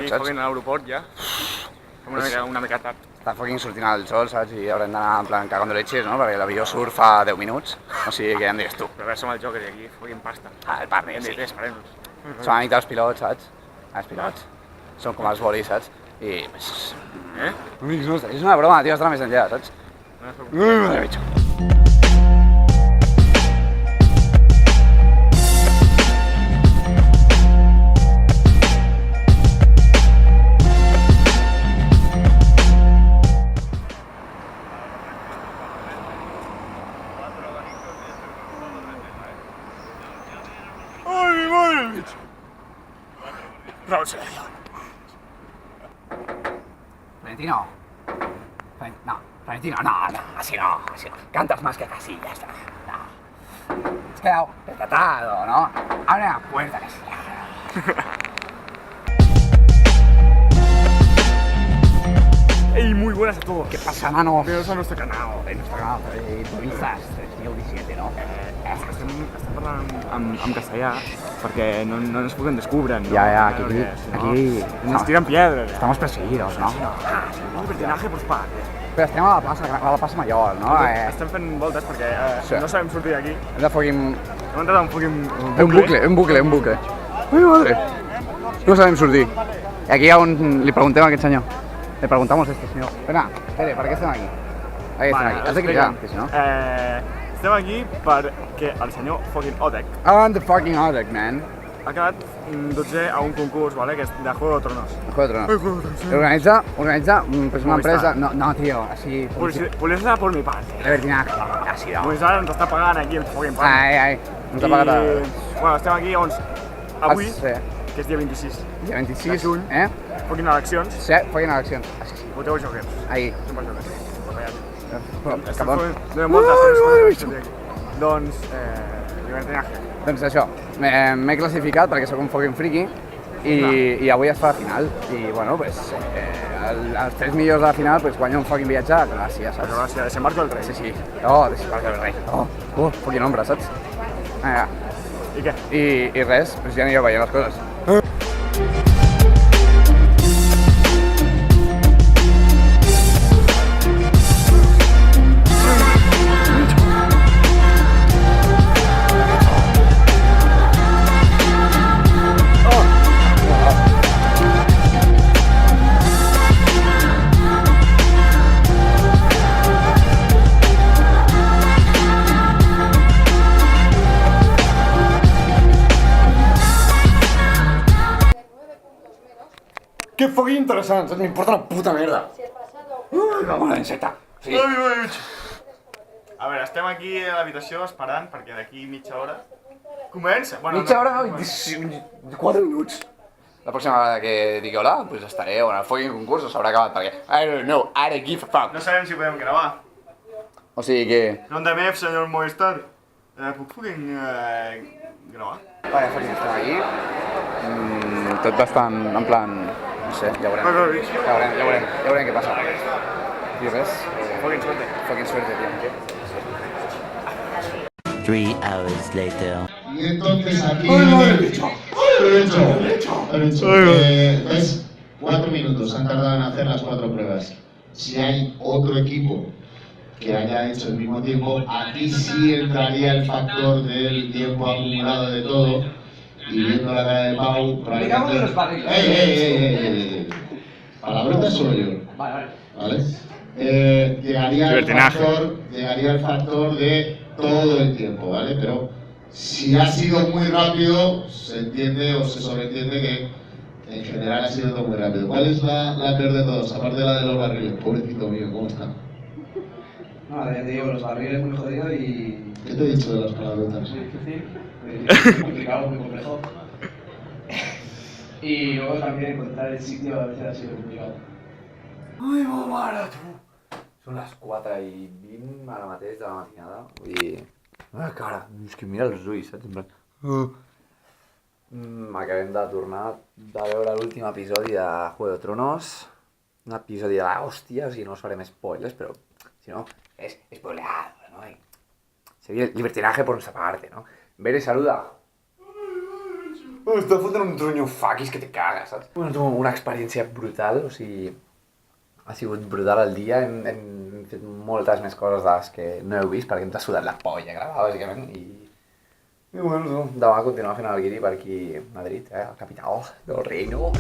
saps? Aquí a l'aeroport ja. Una mica tard. Està fucking sortint el sol, saps? I haurem d'anar en plan cagando leches, no? Perquè l'avió surt fa 10 minuts. O sigui, que ja em digues tu. Però a veure, som el Joker i aquí fucking pasta. El partner, Hem sí. dit, esperem-nos. Som amics dels pilots, saps? Els pilots. Són com els bolis, saps? I... Amics nostres. És una broma, tio, estarà més enllà, saps? Madre bicho. Raúl Selección. Valentino. No, Valentino, no, así no, así no. Cantas más que Casillas. No. Te has quedado retratado, ¿no? Abre la puerta, Casillas. Ey, muy buenas a todos. ¿Qué pasa, nano? Bienvenidos a nuestro canal. En nuestro canal, Improvisas 3017, no? Estem parlant en castellà perquè no ens puguem descobrir, ¿no? Ya, aquí. Nos tiran piedras. Estamos perseguidos, ¿no? Un libertinaje, pues pa. Però estem a la plaça Major, no? Estem fent voltes perquè Sí. no sabem sortir d'aquí. Hem de fucking... Hem entrat en Un bucle. Ai, madre. No sabem sortir. I aquí hi ha un... Li preguntem a aquest senyor. Le preguntamos a este señor. Espera, ¿para qué están aquí? Aquí están aquí. Has de cridar, que si no... Estem aquí perquè el senyor fucking Odek I'm the fucking Odek, man. ha quedat 12 a un concurs, ¿vale? Que es de Juego de Tronos. Juego de Tronos. Organiza pues una empresa... No, tío, así... Publicitat por mi parte. Libertinaje. Así, no. Pues ara ens està pagant aquí el fucking pan. Ai. No t'ha pagat... Bueno, estem aquí, doncs, avui, Sí. que és dia 26, Dia 26, de juny. Fucking eleccions. Sí, fucking eleccions. Voteu Jokers. Ahí. Sempre Jokers. Cap on? Donem moltes coses. Doncs, libertinaje. Doncs això, m'he classificat perquè sóc un fucking friki i avui es fa la final. I bueno, pues, els 3 millors de la final pues, guanya un fucking viatge a Gràcia, saps? Però gràcies, desembarco del rei. Sí. Desembarco del rei. Fucking ombra, saps? I què? I res, pues ja anireu veient les coses. Que fucking interessant, saps? M'importa una puta merda. Vamos a la enceta. Sí. A veure, estem aquí a l'habitació esperant perquè d'aquí mitja hora comença. Bueno, Mitja hora, no, 4 minuts. La pròxima vegada que digui hola, pues estaré en el fucking concurs o s'haurà acabat perquè I don't know, I don't give a fuck. No sabem si podem gravar. O sigui que... Rondamef, senyor Movistar. Puc fucking gravar? Vale, fucking estem aquí. Tot bastant, en plan... No sé, ja veurem. Ja veurem què passa. I res. Fucking suerte. Fucking suerte, tío. 3 hours later. Y entonces aquí... Lo he hecho. ¿Ves? 4 minutos han tardado en hacer las 4 pruebas. Si hay otro equipo que haya hecho el mismo tiempo, aquí sí entraría el factor del tiempo acumulado de todo. Y viendo la cara de Pau, Digamos de los barriles. ¡Ey! Palabrotas solo yo. Vale. Llegaría el factor de todo el tiempo, ¿vale? Pero si ha sido muy rápido, se entiende o se sobreentiende que en general ha sido todo muy rápido. ¿Cuál es la peor de todos? Aparte de la de los barriles. Pobrecito mío, ¿cómo está? No, ya te digo, los barriles muy jodidos y... ¿Qué te he dicho de las palabrotas? muy difícil, muy complicado, muy complejo. Y luego también encontrar el sitio a veces ha sido complicado. Ai, ma mare, tu! Són les 4:20 ara mateix de la matinada. Vull dir... La cara, és que mira els ulls, saps? En plan... Acabem de tornar de veure l'últim episodi de Juego de Tronos. Un episodi de l'hòstia, o sigui, no us farem spoilers, però... Si no, es spoileado, ¿no? Sería el libertinaje por nuestra parte, ¿no? Bere, saluda. Està fotent un tronyo faquis que te cagues, saps? Bueno, tu, una experiència brutal, o sigui... Ha sigut brutal el dia, hem fet moltes més coses de les que no heu vist, perquè ens ha sudat la polla gravar, bàsicament, i bueno, tu, demà continuar fent el guiri per aquí a Madrid, la capital del reino.